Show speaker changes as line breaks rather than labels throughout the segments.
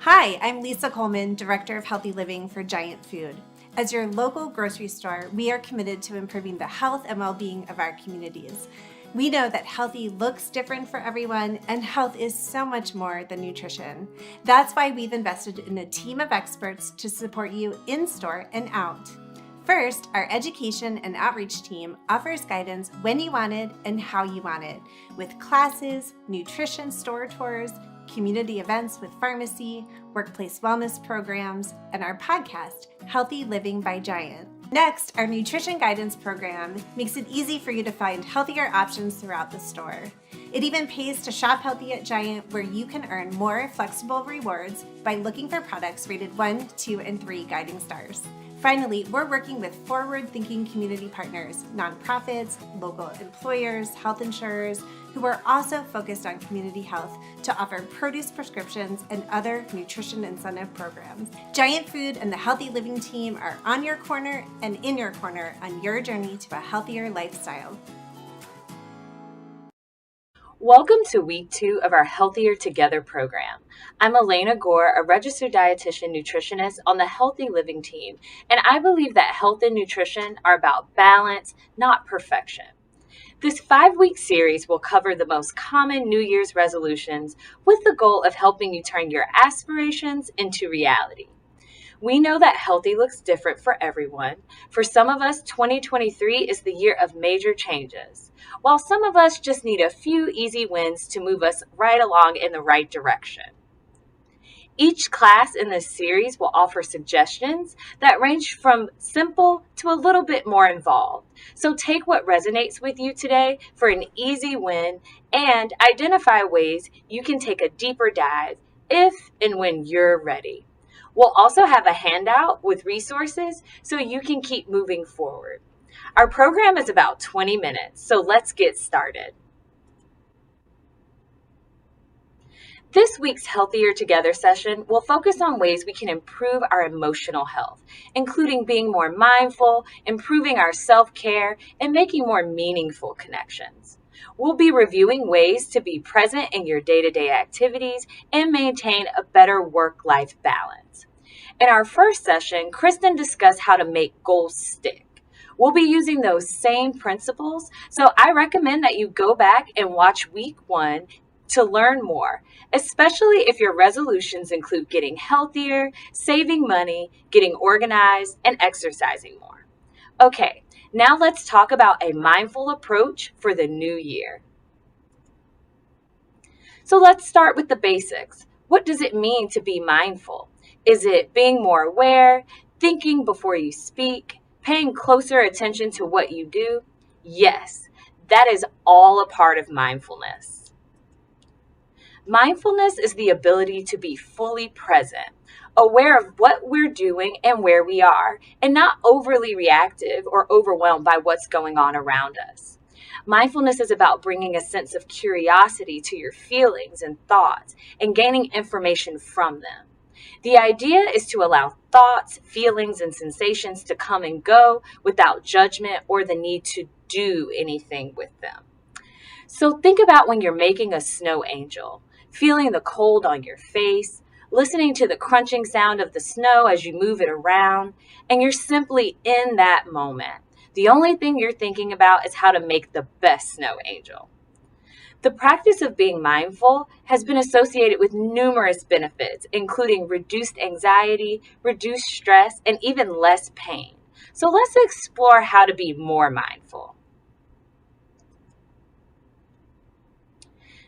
Hi, I'm Lisa Coleman, Director of Healthy Living for Giant Food. As your local grocery store, we are committed to improving the health and well-being of our communities. We know that healthy looks different for everyone, and health is so much more than nutrition. That's why we've invested in a team of experts to support you in-store and out. First, our education and outreach team offers guidance when you want it and how you want it, with classes, nutrition store tours, community events with pharmacy, workplace wellness programs, and our podcast, Healthy Living by Giant. Next, our nutrition guidance program makes it easy for you to find healthier options throughout the store. It even pays to shop healthy at Giant, where you can earn more flexible rewards by looking for products rated 1, 2, and 3 guiding stars. Finally, we're working with forward-thinking community partners, nonprofits, local employers, health insurers, who are also focused on community health to offer produce prescriptions and other nutrition incentive programs. Giant Food and the Healthy Living team are on your corner and in your corner on your journey to a healthier lifestyle.
Welcome to week 2 of our Healthier Together program. I'm Elena Gore, a registered dietitian nutritionist on the Healthy Living team, and I believe that health and nutrition are about balance, not perfection. This 5-week series will cover the most common New Year's resolutions with the goal of helping you turn your aspirations into reality. We know that healthy looks different for everyone. For some of us, 2023 is the year of major changes, while some of us just need a few easy wins to move us right along in the right direction. Each class in this series will offer suggestions that range from simple to a little bit more involved. So take what resonates with you today for an easy win and identify ways you can take a deeper dive if and when you're ready. We'll also have a handout with resources so you can keep moving forward. Our program is about 20 minutes, so let's get started. This week's Healthier Together session will focus on ways we can improve our emotional health, including being more mindful, improving our self-care, and making more meaningful connections. We'll be reviewing ways to be present in your day-to-day activities and maintain a better work-life balance. In our first session, Kristen discussed how to make goals stick. We'll be using those same principles, so I recommend that you go back and watch week 1 to learn more, especially if your resolutions include getting healthier, saving money, getting organized, and exercising more. Okay, now let's talk about a mindful approach for the new year. So let's start with the basics. What does it mean to be mindful? Is it being more aware, thinking before you speak, paying closer attention to what you do? Yes, that is all a part of mindfulness. Mindfulness is the ability to be fully present, aware of what we're doing and where we are, and not overly reactive or overwhelmed by what's going on around us. Mindfulness is about bringing a sense of curiosity to your feelings and thoughts and gaining information from them. The idea is to allow thoughts, feelings, and sensations to come and go without judgment or the need to do anything with them. So think about when you're making a snow angel, feeling the cold on your face, listening to the crunching sound of the snow as you move it around, and you're simply in that moment. The only thing you're thinking about is how to make the best snow angel. The practice of being mindful has been associated with numerous benefits, including reduced anxiety, reduced stress, and even less pain. So let's explore how to be more mindful.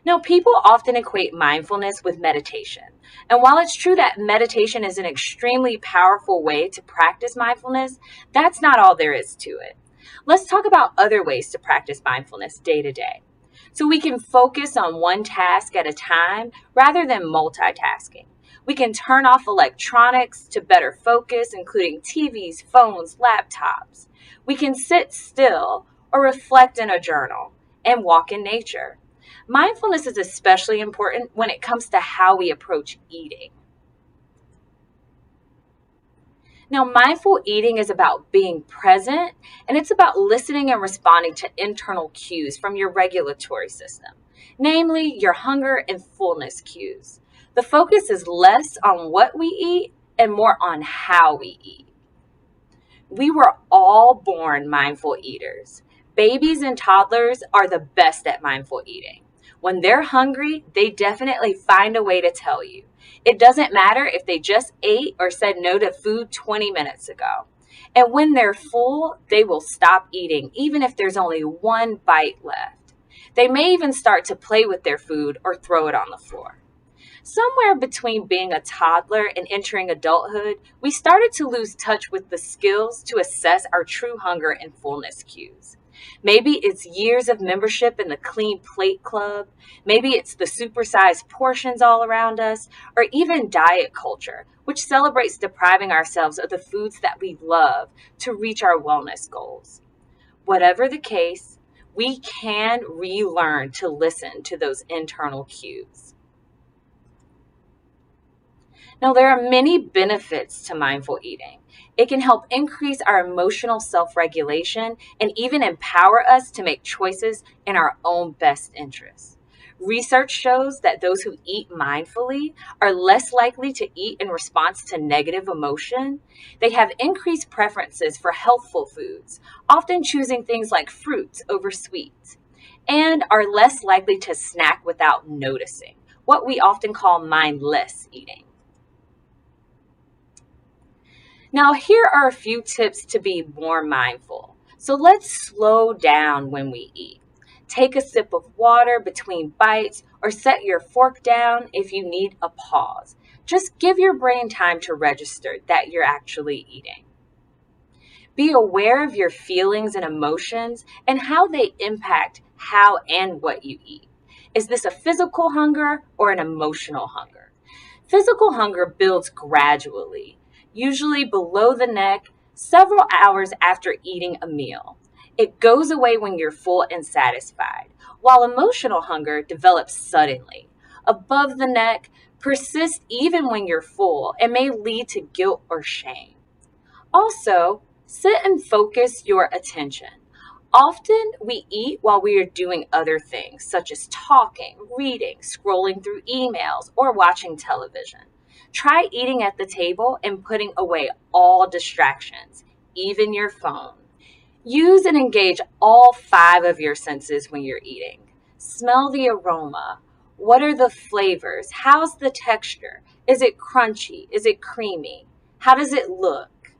Now, people often equate mindfulness with meditation. And while it's true that meditation is an extremely powerful way to practice mindfulness, that's not all there is to it. Let's talk about other ways to practice mindfulness day to day, so we can focus on one task at a time rather than multitasking. We can turn off electronics to better focus, including TVs, phones, laptops. We can sit still or reflect in a journal and walk in nature. Mindfulness is especially important when it comes to how we approach eating. Now, mindful eating is about being present, and it's about listening and responding to internal cues from your regulatory system. namely your hunger and fullness cues. The focus is less on what we eat and more on how we eat. We were all born mindful eaters. Babies and toddlers are the best at mindful eating. When they're hungry, they definitely find a way to tell you. It doesn't matter if they just ate or said no to food 20 minutes ago. And when they're full, they will stop eating, even if there's only one bite left. They may even start to play with their food or throw it on the floor. Somewhere between being a toddler and entering adulthood, we started to lose touch with the skills to assess our true hunger and fullness cues. Maybe it's years of membership in the Clean Plate Club, maybe it's the supersized portions all around us, or even diet culture, which celebrates depriving ourselves of the foods that we love to reach our wellness goals. Whatever the case, we can relearn to listen to those internal cues. Now, there are many benefits to mindful eating. It can help increase our emotional self regulation and even empower us to make choices in our own best interests. Research shows that those who eat mindfully are less likely to eat in response to negative emotion. They have increased preferences for healthful foods, often choosing things like fruits over sweets, and are less likely to snack without noticing, what we often call mindless eating. Now, here are a few tips to be more mindful. So let's slow down when we eat. Take a sip of water between bites or set your fork down if you need a pause. Just give your brain time to register that you're actually eating. Be aware of your feelings and emotions and how they impact how and what you eat. Is this a physical hunger or an emotional hunger? Physical hunger builds gradually, usually below the neck, several hours after eating a meal. It goes away when you're full and satisfied, while emotional hunger develops suddenly, above the neck, persists even when you're full, and may lead to guilt or shame. Also, sit and focus your attention. Often we eat while we are doing other things, such as talking, reading, scrolling through emails, or watching television. Try eating at the table and putting away all distractions, even your phone. Use and engage all five of your senses when you're eating. Smell the aroma. What are the flavors? How's the texture? Is it crunchy? Is it creamy? How does it look?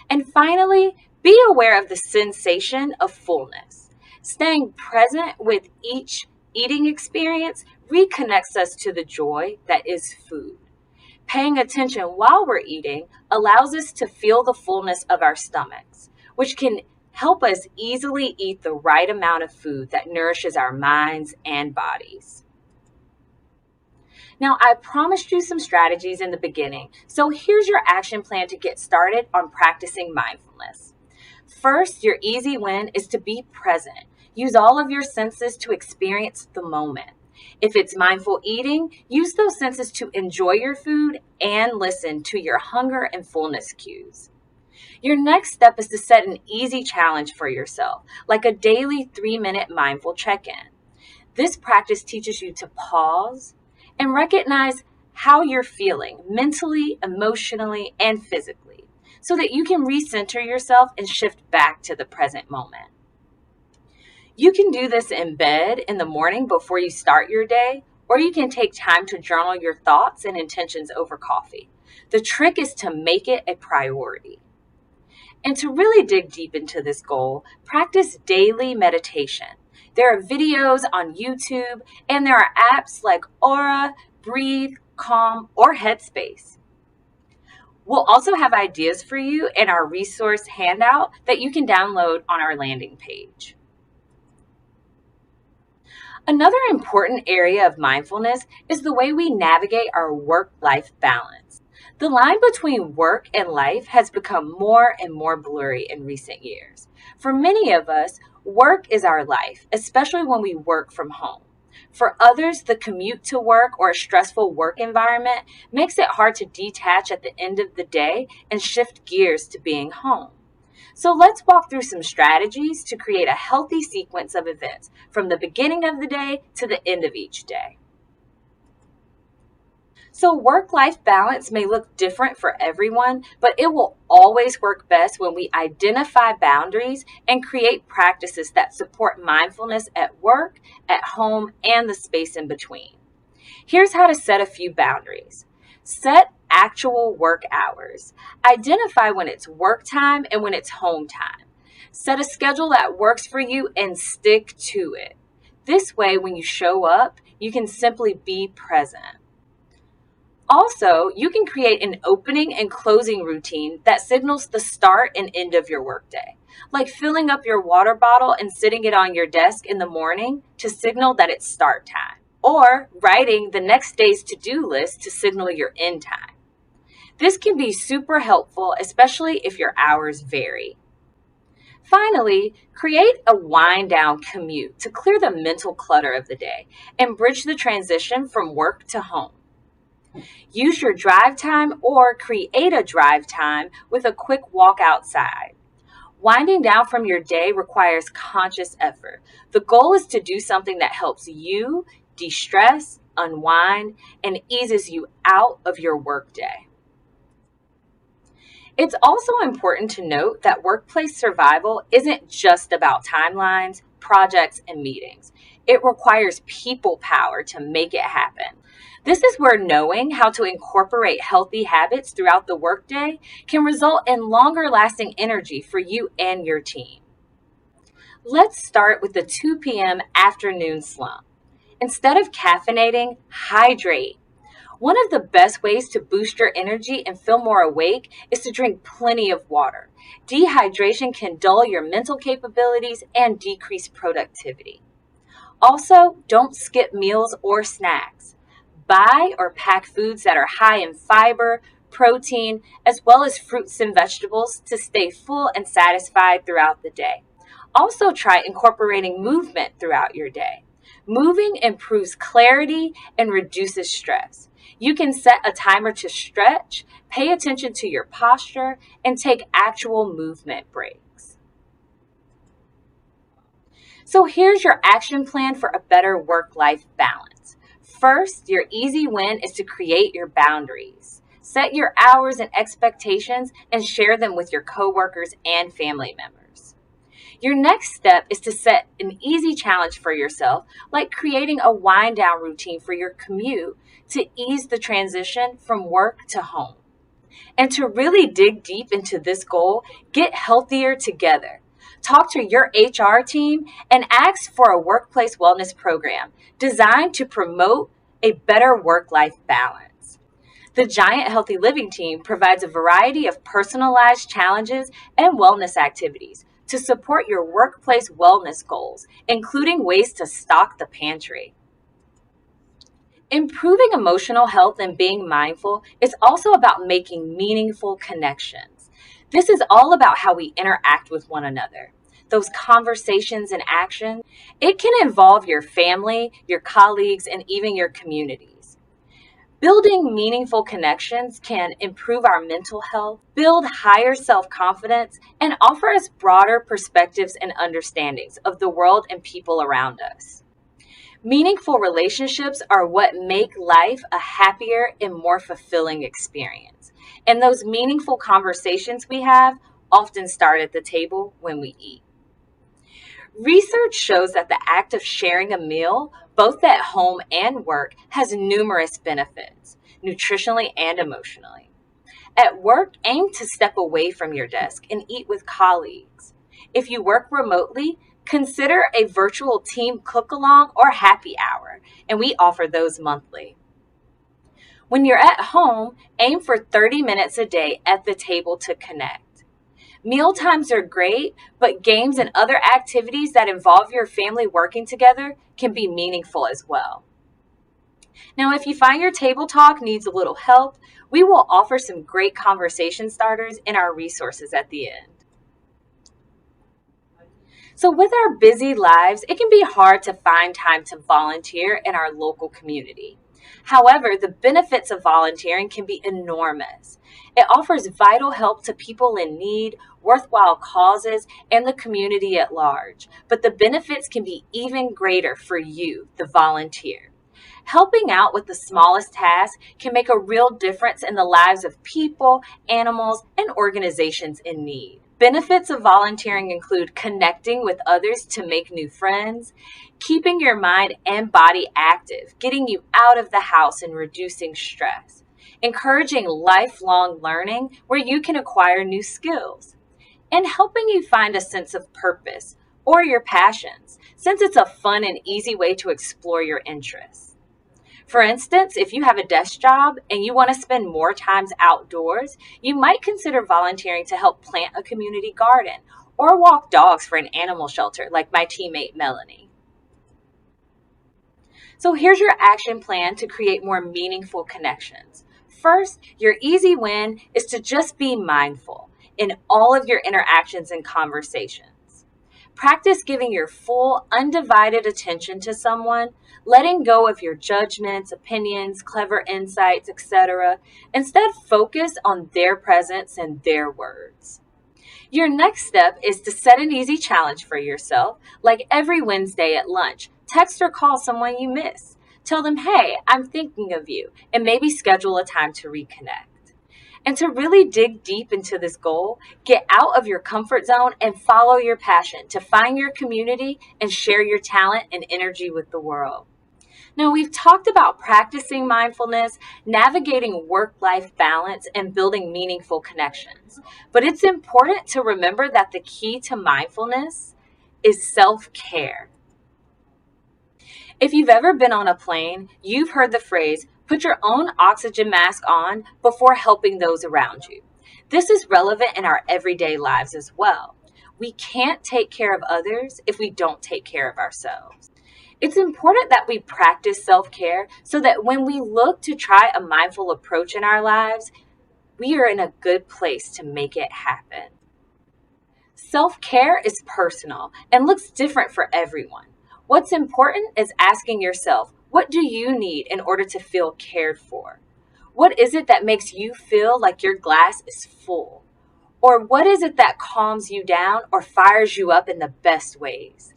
And finally, be aware of the sensation of fullness. Staying present with each eating experience reconnects us to the joy that is food. Paying attention while we're eating allows us to feel the fullness of our stomachs, which can help us easily eat the right amount of food that nourishes our minds and bodies. Now, I promised you some strategies in the beginning, so here's your action plan to get started on practicing mindfulness. First, your easy win is to be present. Use all of your senses to experience the moment. If it's mindful eating, use those senses to enjoy your food and listen to your hunger and fullness cues. Your next step is to set an easy challenge for yourself, like a daily 3-minute mindful check in. This practice teaches you to pause and recognize how you're feeling mentally, emotionally, and physically so that you can recenter yourself and shift back to the present moment. You can do this in bed in the morning before you start your day, or you can take time to journal your thoughts and intentions over coffee. The trick is to make it a priority. And to really dig deep into this goal, practice daily meditation. There are videos on YouTube, and there are apps like Aura, Breathe, Calm, or Headspace. We'll also have ideas for you in our resource handout that you can download on our landing page. Another important area of mindfulness is the way we navigate our work-life balance. The line between work and life has become more and more blurry in recent years. For many of us, work is our life, especially when we work from home. For others, the commute to work or a stressful work environment makes it hard to detach at the end of the day and shift gears to being home. So let's walk through some strategies to create a healthy sequence of events from the beginning of the day to the end of each day. So, work life balance may look different for everyone, but it will always work best when we identify boundaries and create practices that support mindfulness at work, at home, and the space in between. Here's how to set a few boundaries. Set actual work hours. Identify when it's work time and when it's home time. Set a schedule that works for you and stick to it. This way, when you show up, you can simply be present. Also, you can create an opening and closing routine that signals the start and end of your workday, like filling up your water bottle and sitting it on your desk in the morning to signal that it's start time, or writing the next day's to-do list to signal your end time. This can be super helpful, especially if your hours vary. Finally, create a wind down commute to clear the mental clutter of the day and bridge the transition from work to home. Use your drive time or create a drive time with a quick walk outside. Winding down from your day requires conscious effort. The goal is to do something that helps you de stress, unwind, and eases you out of your workday. It's also important to note that workplace survival isn't just about timelines, projects, and meetings. It requires people power to make it happen. This is where knowing how to incorporate healthy habits throughout the workday can result in longer lasting energy for you and your team. Let's start with the 2 p.m. afternoon slump. Instead of caffeinating, hydrate. One of the best ways to boost your energy and feel more awake is to drink plenty of water. Dehydration can dull your mental capabilities and decrease productivity. Also, don't skip meals or snacks. Buy or pack foods that are high in fiber, protein, as well as fruits and vegetables to stay full and satisfied throughout the day. Also, try incorporating movement throughout your day. Moving improves clarity and reduces stress. You can set a timer to stretch, pay attention to your posture, and take actual movement breaks. So here's your action plan for a better work-life balance. First, your easy win is to create your boundaries. Set your hours and expectations and share them with your coworkers and family members. Your next step is to set an easy challenge for yourself, like creating a wind down routine for your commute to ease the transition from work to home. And to really dig deep into this goal, get healthier together. Talk to your HR team and ask for a workplace wellness program designed to promote a better work life balance. The Giant Healthy Living team provides a variety of personalized challenges and wellness activities to support your workplace wellness goals, including ways to stock the pantry. Improving emotional health and being mindful is also about making meaningful connections. This is all about how we interact with one another. Those conversations and actions, it can involve your family, your colleagues, and even your communities. Building meaningful connections can improve our mental health, build higher self confidence, and offer us broader perspectives and understandings of the world and people around us. Meaningful relationships are what make life a happier and more fulfilling experience. And those meaningful conversations we have often start at the table when we eat. Research shows that the act of sharing a meal, both at home and work, has numerous benefits, nutritionally and emotionally. At work, aim to step away from your desk and eat with colleagues. If you work remotely, consider a virtual team cook along or happy hour, and we offer those monthly. When you're at home, aim for 30 minutes a day at the table to connect. Meal times are great, but games and other activities that involve your family working together can be meaningful as well. Now, if you find your table talk needs a little help, we will offer some great conversation starters in our resources at the end. So, with our busy lives, it can be hard to find time to volunteer in our local community. However, the benefits of volunteering can be enormous. It offers vital help to people in need, worthwhile causes, and the community at large. But the benefits can be even greater for you, the volunteer. Helping out with the smallest task can make a real difference in the lives of people, animals, and organizations in need. Benefits of volunteering include connecting with others to make new friends, keeping your mind and body active, getting you out of the house and reducing stress, encouraging lifelong learning where you can acquire new skills, and helping you find a sense of purpose or your passions, since it's a fun and easy way to explore your interests. For instance, if you have a desk job and you want to spend more times outdoors, you might consider volunteering to help plant a community garden or walk dogs for an animal shelter like my teammate Melanie. So here's your action plan to create more meaningful connections. First, your easy win is to just be mindful in all of your interactions and conversations. Practice giving your full, undivided attention to someone, letting go of your judgments, opinions, clever insights, etc. Instead, focus on their presence and their words. Your next step is to set an easy challenge for yourself, like every Wednesday at lunch. Text or call someone you miss. Tell them, hey, I'm thinking of you, and maybe schedule a time to reconnect. And to really dig deep into this goal, get out of your comfort zone and follow your passion to find your community and share your talent and energy with the world. Now, we've talked about practicing mindfulness, navigating work-life balance, and building meaningful connections. But it's important to remember that the key to mindfulness is self-care. If you've ever been on a plane, you've heard the phrase, put your own oxygen mask on before helping those around you. This is relevant in our everyday lives as well. We can't take care of others if we don't take care of ourselves. It's important that we practice self-care so that when we look to try a mindful approach in our lives, we are in a good place to make it happen. Self-care is personal and looks different for everyone. What's important is asking yourself, what do you need in order to feel cared for? What is it that makes you feel like your glass is full? Or what is it that calms you down or fires you up in the best ways?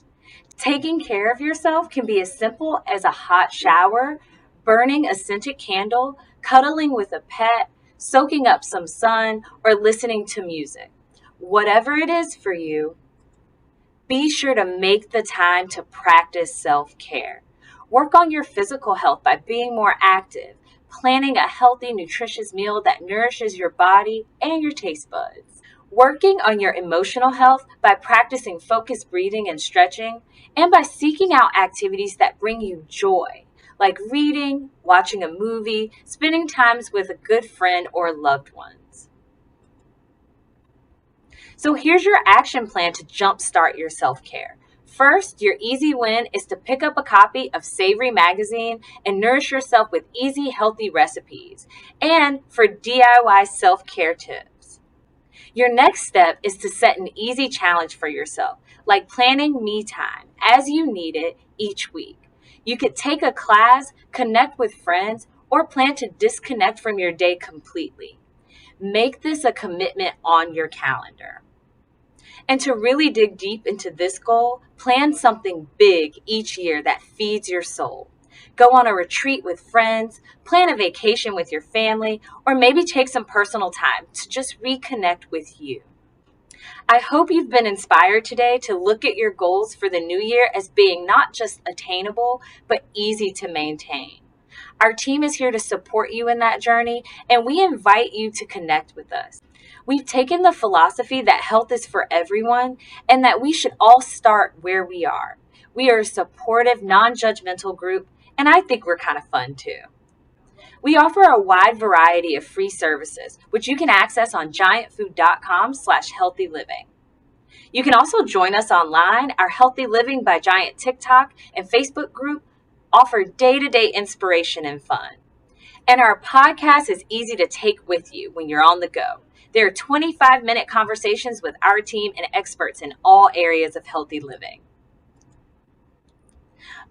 Taking care of yourself can be as simple as a hot shower, burning a scented candle, cuddling with a pet, soaking up some sun, or listening to music. Whatever it is for you, be sure to make the time to practice self-care. Work on your physical health by being more active, planning a healthy, nutritious meal that nourishes your body and your taste buds. Working on your emotional health by practicing focused breathing and stretching, and by seeking out activities that bring you joy, like reading, watching a movie, spending time with a good friend or loved ones. So here's your action plan to jumpstart your self-care. First, your easy win is to pick up a copy of Savory Magazine and nourish yourself with easy, healthy recipes, and for DIY self-care tips. Your next step is to set an easy challenge for yourself, like planning me time as you need it each week. You could take a class, connect with friends, or plan to disconnect from your day completely. Make this a commitment on your calendar. And to really dig deep into this goal, plan something big each year that feeds your soul. Go on a retreat with friends, plan a vacation with your family, or maybe take some personal time to just reconnect with you. I hope you've been inspired today to look at your goals for the new year as being not just attainable, but easy to maintain. Our team is here to support you in that journey, and we invite you to connect with us. We've taken the philosophy that health is for everyone and that we should all start where we are. We are a supportive, non-judgmental group, and I think we're kind of fun too. We offer a wide variety of free services, which you can access on giantfood.com/healthyliving. You can also join us online. Our Healthy Living by Giant TikTok and Facebook group offer day-to-day inspiration and fun. And our podcast is easy to take with you when you're on the go. There are 25-minute conversations with our team and experts in all areas of healthy living.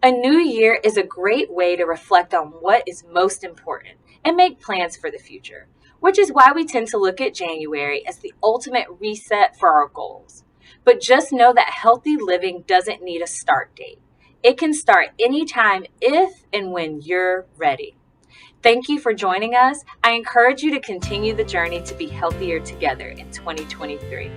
A new year is a great way to reflect on what is most important and make plans for the future, which is why we tend to look at January as the ultimate reset for our goals. But just know that healthy living doesn't need a start date. It can start anytime if and when you're ready. Thank you for joining us. I encourage you to continue the journey to be healthier together in 2023.